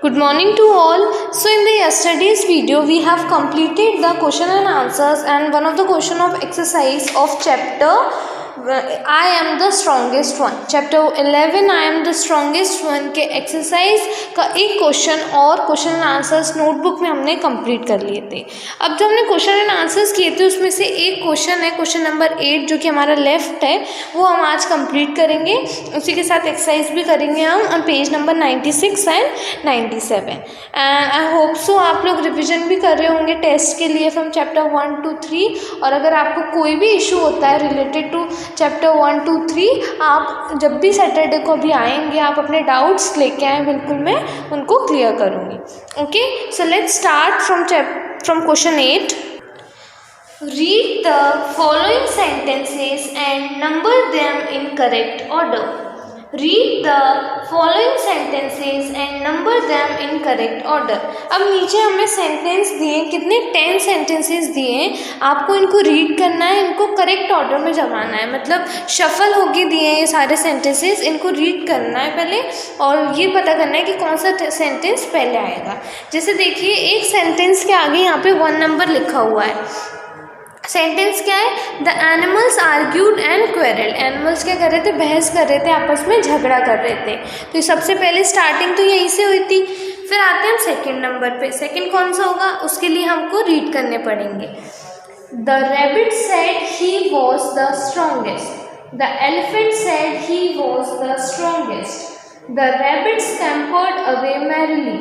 Good morning to all. So in the yesterday's video we have completed the question and answers and one of the question of exercise of chapter I am the strongest one, chapter 11 I am the strongest one के exercise का एक question और question and answers notebook में हमने complete कर लिए थे। अब जो हमने क्वेश्चन एंड आंसर्स किए थे उसमें से एक क्वेश्चन है क्वेश्चन नंबर 8 जो कि हमारा लेफ्ट है, वो हम आज कंप्लीट करेंगे। उसी के साथ एक्सरसाइज भी करेंगे हम on page number 96 and 97 and I hope so आप लोग रिविजन भी कर रहे होंगे टेस्ट के लिए फ्रॉम चैप्टर 1 to 3। और अगर आपको कोई भी इशू होता है रिलेटेड टू चैप्टर 1 to 3, आप जब भी सैटरडे को भी आएंगे आप अपने डाउट्स लेके आएँ, बिल्कुल मैं उनको क्लियर करूँगी। Okay, so let's start from question 8। Read the following sentences and number them in correct order. Read the following sentences and number them in correct order. अब नीचे हमें सेंटेंस दिए, कितने 10 सेंटेंसेस दिए हैं, आपको इनको रीड करना है, इनको करेक्ट ऑर्डर में जमाना है, मतलब शफल होके दिए हैं ये सारे सेंटेंसेस, इनको रीड करना है पहले और ये पता करना है कि कौन सा सेंटेंस पहले आएगा। जैसे देखिए एक सेंटेंस के आगे यहाँ पे 1 नंबर लिखा हुआ है। सेंटेंस क्या है? The animals argued and quarrelled. Animals क्या कर रहे थे? बहस कर रहे थे, आपस में झगड़ा कर रहे थे। तो सबसे पहले स्टार्टिंग तो यहीं से हुई थी। फिर आते हैं हम सेकंड नंबर पे। सेकंड कौन सा होगा? उसके लिए हमको रीड करने पड़ेंगे। The rabbit said he was the strongest. The elephant said he was the strongest. The rabbit scampered away merrily.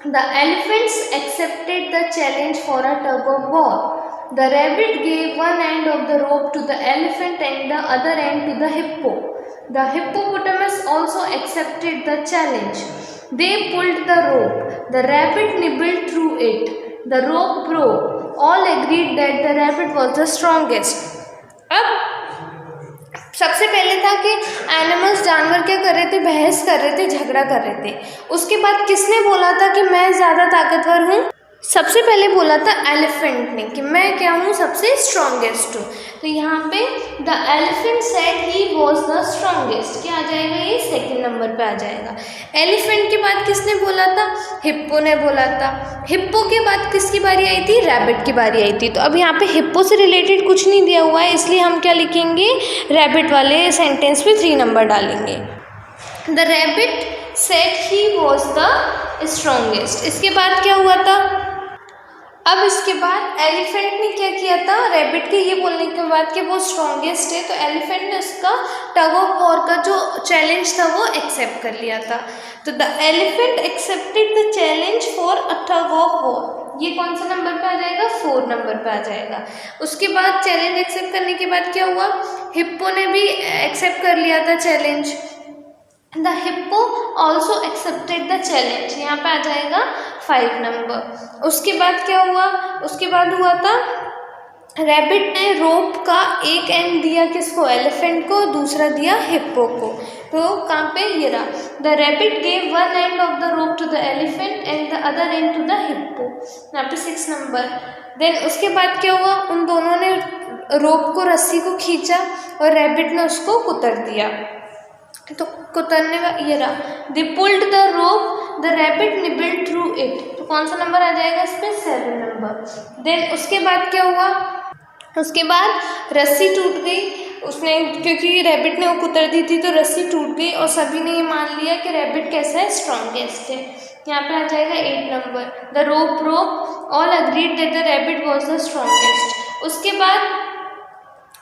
The elephants accepted the challenge for a tug of war. The rabbit gave one end of the rope to the elephant and the other end to the hippo. The hippopotamus also accepted the challenge. They pulled the rope. The rabbit nibbled through it. The rope broke. All agreed that the rabbit was the strongest. अब सबसे पहले था कि animals, जानवर क्या कर रहे थे? बहस कर रहे थे, झगड़ा कर रहे थे। उसके बाद किसने बोला था कि मैं ज़्यादा ताकतवर हूँ? सबसे पहले बोला था एलिफेंट ने कि मैं क्या हूँ? सबसे स्ट्रॉन्गेस्ट हूँ। तो यहाँ पे the elephant said he was the strongest, क्या आ जाएगा? ये सेकंड नंबर पे आ जाएगा। एलिफेंट के बाद किसने बोला था? हिप्पो ने बोला था। हिप्पो के बाद किसकी बारी आई थी? रैबिट की बारी आई थी। तो अब यहाँ पे हिप्पो से रिलेटेड कुछ नहीं दिया हुआ है, इसलिए हम क्या लिखेंगे? रैबिट वाले सेंटेंस पे 3 नंबर डालेंगे। The rabbit said he was the strongest. इसके बाद क्या हुआ था? अब इसके बाद एलिफेंट ने क्या किया था? रैबिट के ये बोलने के बाद कि वो स्ट्रॉन्गेस्ट है, तो एलिफेंट ने उसका टग ऑफ वॉर का जो चैलेंज था वो एक्सेप्ट कर लिया था। तो the elephant accepted the challenge for a tug of war. ये कौन सा नंबर पे आ जाएगा? 4 नंबर पे आ जाएगा। उसके बाद चैलेंज एक्सेप्ट करने के बाद क्या हुआ? हिप्पो ने भी एक्सेप्ट कर लिया था challenge. The hippo also accepted the challenge, यहाँ पे आ जाएगा 5 नंबर। उसके बाद क्या हुआ? उसके बाद हुआ था रैबिट ने रोप का एक एंड दिया किसको? एलिफेंट को, दूसरा दिया हिप्पो को। तो कहाँ पे? ये रहा। The rabbit gave one end of the rope to the elephant and the other end to the hippo, यहाँ पे 6 नंबर। देन उसके बाद क्या हुआ? उन दोनों ने रोप को, रस्सी को खींचा और रैबिट ने उसको कुतर दिया। तो कुतरने का ये रहा। दे pulled the rope, the rabbit nibbled through it. तो कौन सा नंबर आ जाएगा इस पे? 7 नंबर। देन उसके बाद क्या हुआ? उसके बाद रस्सी टूट गई, उसने, क्योंकि रैबिट ने वो कुतर दी थी तो रस्सी टूट गई और सभी ने ये मान लिया कि रैबिट कैसा है? स्ट्रॉन्गेस्ट है। यहाँ पे आ जाएगा 8 number. The rope broke, all agreed that the rabbit was the strongest. उसके बाद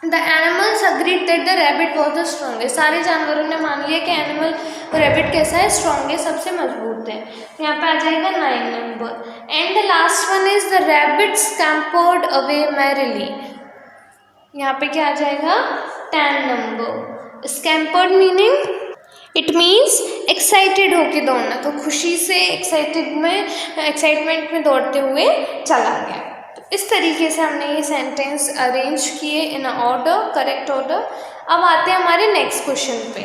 the animals agreed that the rabbit was the strongest. सारे जानवरों ने मान लिया कि एनिमल रैबिट कैसा है? स्ट्रॉन्गेस्ट, सबसे मजबूत है। यहाँ पे आ जाएगा 9 नंबर। And the last one is the rabbit scampered away merrily. यहाँ पे क्या आ जाएगा? 10 नंबर। Scampered meaning, it means excited होके दौड़ना, तो खुशी से एक्साइटमेंट में दौड़ते हुए चला गया। इस तरीके से हमने ये सेंटेंस अरेंज किए इन ऑर्डर, करेक्ट ऑर्डर। अब आते हैं हमारे नेक्स्ट क्वेश्चन पे।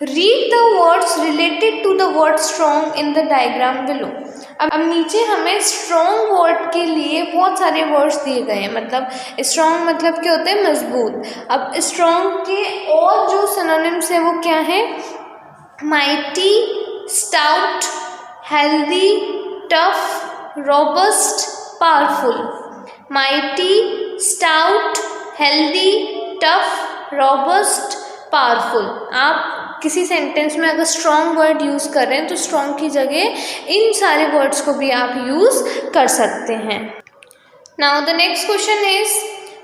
Read the words related to the word strong in the diagram below. अब नीचे हमें स्ट्रॉन्ग वर्ड के लिए बहुत सारे वर्ड्स दिए गए हैं, मतलब स्ट्रॉन्ग मतलब क्या होता है? मजबूत। अब स्ट्रॉन्ग के और जो सिनोनिम्स है वो क्या है? Mighty, stout, healthy, tough, robust, powerful. Mighty, stout, healthy, tough, robust, powerful. आप किसी सेंटेंस में अगर स्ट्रॉन्ग वर्ड यूज़ कर रहे हैं तो स्ट्रॉन्ग की जगह इन सारे वर्ड्स को भी आप यूज़ कर सकते हैं. Now the next question is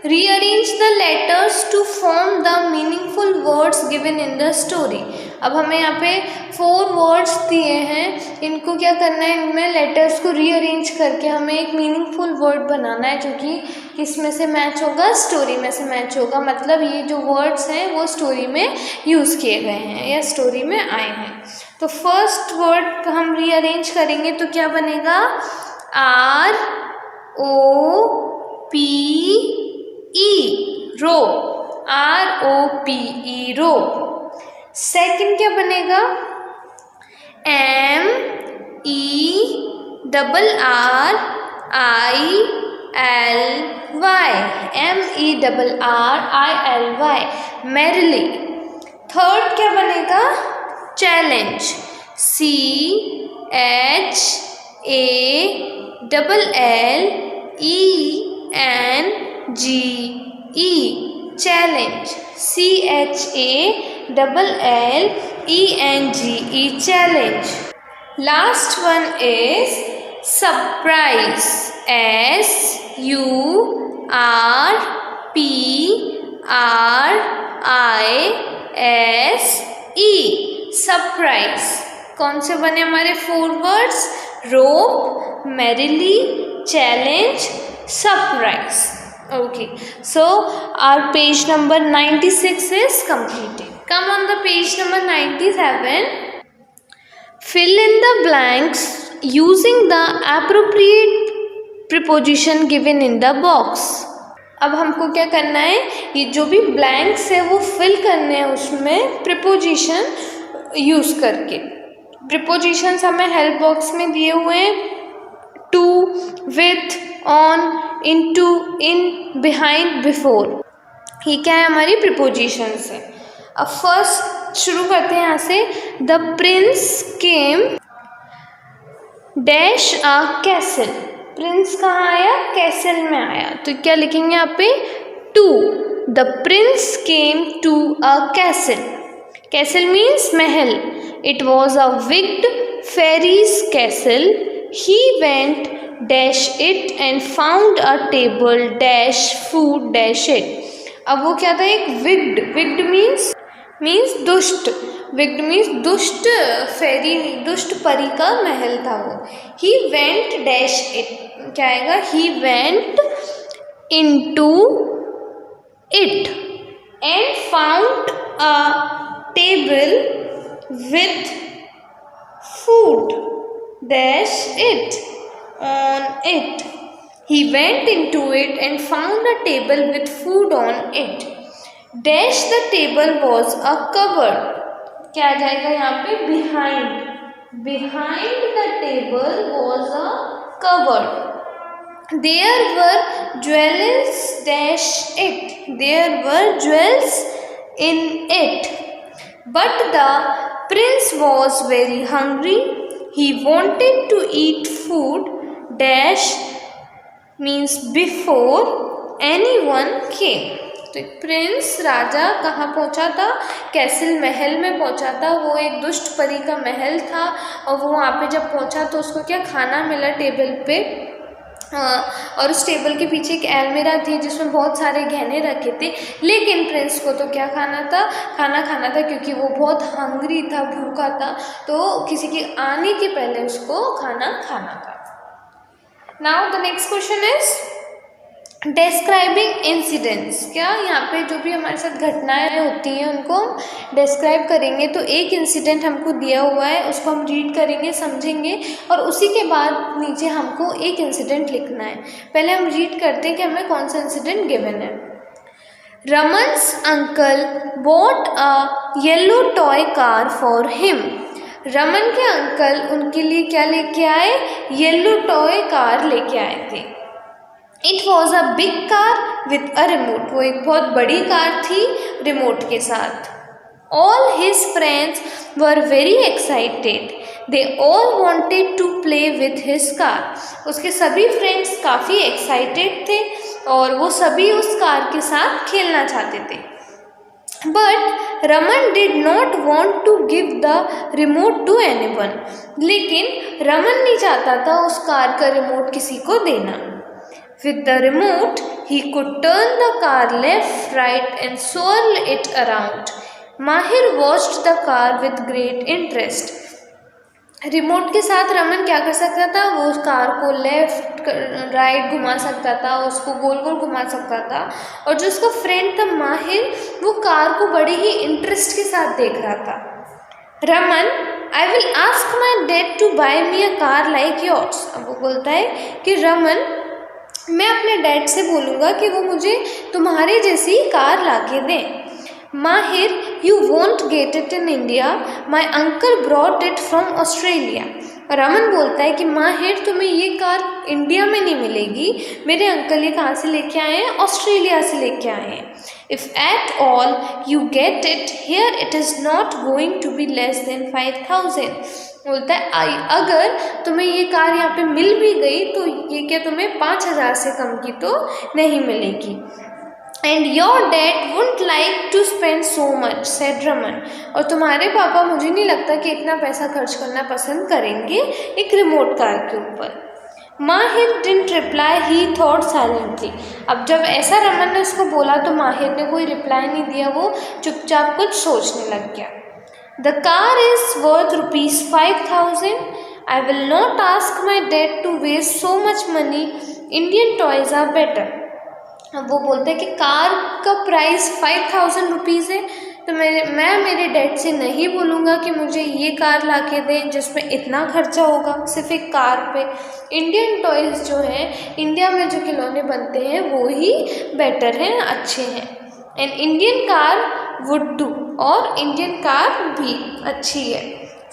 rearrange the letters to form the meaningful words given in the story. अब हमें यहाँ पे 4 वर्ड्स दिए हैं, इनको क्या करना है, इनमें लेटर्स को रीअरेंज करके हमें एक मीनिंगफुल वर्ड बनाना है जो कि किस में से मैच होगा, स्टोरी में से मैच होगा. मतलब ये जो वर्ड्स हैं वो स्टोरी में यूज़ किए गए हैं या स्टोरी में आए हैं. तो फर्स्ट वर्ड हम रीअरेंज करेंगे तो क्या बनेगा, ROPE, रो. ROPE, रो. सेकंड क्या बनेगा, MERRILY, merrily. थर्ड क्या बनेगा, challenge, CHALLENGE, challenge, CHALLENGE, challenge. Last one is surprise, SURPRISE, surprise. कौन से बने हमारे 4 words, rope, merrily, challenge, surprise. Okay, so our page number 96 is completed. Come on the page number 97. Fill in the blanks using the appropriate preposition given in the box. अब हमको क्या करना है, ये जो भी ब्लैंक्स है वो फिल करने हैं उसमें प्रिपोजिशन यूज़ करके. प्रिपोजिशंस हमें हेल्प बॉक्स में दिए हुए हैं, to, with, on, into, in, behind, before. ये क्या है, हमारी प्रिपोजिशंस है. अब फर्स्ट शुरू करते हैं यहाँ से. The prince came dash a castle. Prince कहाँ आया, कैसल में आया. तो क्या लिखेंगे यहाँ पे, two. The prince came to a castle. Castle means महल. It was a wicked fairy's castle. He went dash it and found a table dash food dash it. अब वो क्या था, एक विग्ड मीन्स दुष्ट. विग्ड मीन्स दुष्ट फेरी, दुष्ट परी का महल था वो. ही वेंट डैश इट, क्या आएगा, he went into it and found a table with food dash it on it. He went into it and found a table with food on it. Dash the table was a cupboard. क्या आ जाएगा यहाँ पे, behind. Behind the table was a cupboard. There were jewels dash it. There were jewels in it. But the prince was very hungry. He wanted to eat food dash means before anyone came. तो Prince राजा कहाँ पहुँचा था, castle महल में पहुँचा था. वो एक दुष्ट परी का महल था और वो वहाँ पे जब पहुँचा तो उसको क्या, खाना मिला टेबल पे. और उस टेबल के पीछे एक अलमीरा थी जिसमें बहुत सारे गहने रखे थे. लेकिन प्रिंस को तो क्या खाना था, खाना खाना था क्योंकि वो बहुत हंग्री था, भूखा था. तो किसी के आने के पहले उसको खाना खाना था. Now the next question is describing incidents. क्या यहाँ पे जो भी हमारे साथ घटनाएं होती हैं उनको डिस्क्राइब करेंगे. तो एक इंसिडेंट हमको दिया हुआ है, उसको हम रीड करेंगे, समझेंगे और उसी के बाद नीचे हमको एक इंसिडेंट लिखना है. पहले हम रीड करते हैं कि हमें कौन सा इंसिडेंट गिवन है. Raman's uncle bought a yellow toy car for him. रमन के अंकल उनके लिए क्या लेके आए, येलो टॉय कार लेके आए थे. It was a big car with a remote. वो एक बहुत बड़ी कार थी रिमोट के साथ. All his friends were very excited. They all wanted to play with his car. उसके सभी फ्रेंड्स काफ़ी एक्साइटेड थे और वो सभी उस कार के साथ खेलना चाहते थे. But Raman did not want to give the remote to anyone. लेकिन रमन नहीं चाहता था उस कार का रिमोट किसी को देना. With the remote, he could turn the car left, right and swirl it around. Mahir watched the car with great interest. Remote के साथ रमन क्या कर सकता था, वो उस कार को लेफ्ट राइट घुमा सकता था, उसको गोल गोल घुमा सकता था. और जो उसका फ्रेंड था माहिर, वो कार को बड़े ही इंटरेस्ट के साथ देख रहा था. Raman, I will ask my dad to buy me a car like yours. अब वो बोलता है कि रमन, मैं अपने डैड से बोलूँगा कि वो मुझे तुम्हारे जैसी कार ला के दें. Mahir, you won't get it in India. My uncle brought it from Australia. Raman बोलता है कि माहिर, तुम्हें ये कार इंडिया में नहीं मिलेगी, मेरे अंकल ये कहाँ से लेके आए हैं, ऑस्ट्रेलिया से लेके आए हैं. If at all you get it here, it is not going to be less than 5,000. बोलता है अगर तुम्हें ये कार यहाँ पे मिल भी गई तो ये क्या तुम्हें 5,000 से कम की तो नहीं मिलेगी. And your dad wouldn't like to spend so much, said Raman. और तुम्हारे पापा मुझे नहीं लगता कि इतना पैसा खर्च करना पसंद करेंगे एक रिमोट कार के ऊपर. माहिर didn't reply, he thought silently. अब जब ऐसा रमन ने उसको बोला तो माहिर ने कोई रिप्लाई नहीं दिया, वो चुपचाप कुछ सोचने लग गया. The car is worth ₹5,000. I will not ask my dad to waste so much money. Indian toys are better. अब वो बोलते हैं कि कार का प्राइस 5,000 रुपीज़ है, तो मैं मेरे डैड से नहीं बोलूँगा कि मुझे ये कार ला के दें जिसमें इतना खर्चा होगा सिर्फ एक कार पे. इंडियन टॉयज़ जो हैं, इंडिया में जो खिलौने बनते हैं वो ही बेटर हैं, अच्छे हैं. And Indian car would do, और इंडियन कार भी अच्छी है.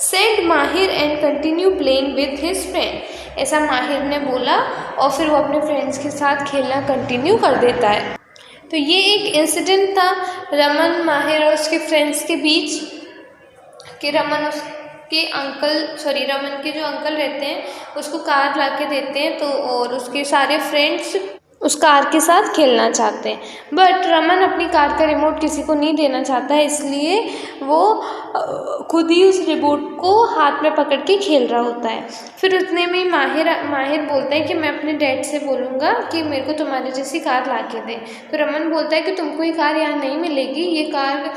सेड माहिर and continue playing with his friend. ऐसा माहिर ने बोला और फिर वो अपने फ्रेंड्स के साथ खेलना कंटिन्यू कर देता है. तो ये एक इंसिडेंट था रमन, माहिर और उसके फ्रेंड्स के बीच कि रमन के जो अंकल रहते हैं उसको कार ला के देते हैं, तो और उसके सारे फ्रेंड्स उस कार के साथ खेलना चाहते हैं. बट रमन अपनी कार का रिमोट किसी को नहीं देना चाहता है, इसलिए वो खुद ही उस रिमोट को हाथ में पकड़ के खेल रहा होता है. फिर उतने में माहिर बोलता है कि मैं अपने डैड से बोलूँगा कि मेरे को तुम्हारे जैसी कार ला के दें. तो रमन बोलता है कि तुमको ये कार यहाँ नहीं मिलेगी, ये कार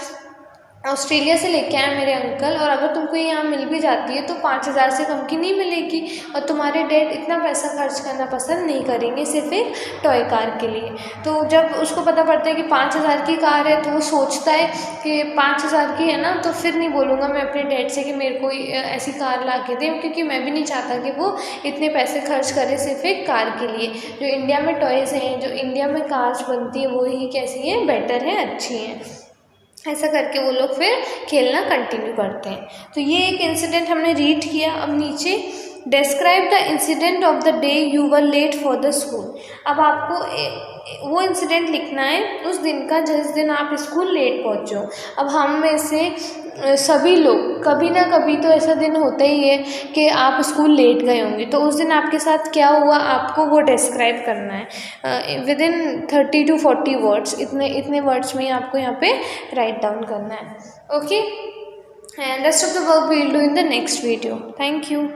ऑस्ट्रेलिया से लेके आए मेरे अंकल, और अगर तुमको यहाँ मिल भी जाती है तो 5,000 से कम की नहीं मिलेगी, और तुम्हारे डैड इतना पैसा खर्च करना पसंद नहीं करेंगे सिर्फ एक टॉय कार के लिए. तो जब उसको पता पड़ता है कि 5,000 की कार है तो वो सोचता है कि 5,000 की है ना, तो फिर नहीं बोलूँगा मैं अपने डैड से कि मेरे को ऐसी कार ला के दें, क्योंकि मैं भी नहीं चाहता कि वो इतने पैसे खर्च करे सिर्फ एक कार के लिए. जो इंडिया में टॉयज़ हैं, जो इंडिया में कार्स बनती है, वो ही कैसी हैं, बेटर हैं, अच्छी हैं. ऐसा करके वो लोग फिर खेलना कंटिन्यू करते हैं. तो ये एक इंसिडेंट हमने रीड किया. अब नीचे describe the incident of the day you were late for the school. अब आपको वो इंसिडेंट लिखना है उस दिन का जिस दिन आप स्कूल लेट पहुँचो. अब हम में से सभी लोग कभी ना कभी तो ऐसा दिन होता ही है कि आप स्कूल लेट गए होंगे, तो उस दिन आपके साथ क्या हुआ आपको वो डिस्क्राइब करना है विद इन 30 to 40 वर्ड्स. इतने वर्ड्स में आपको यहाँ पे राइट डाउन करना है. Okay, and rest of the work we will do in the next video. Thank you.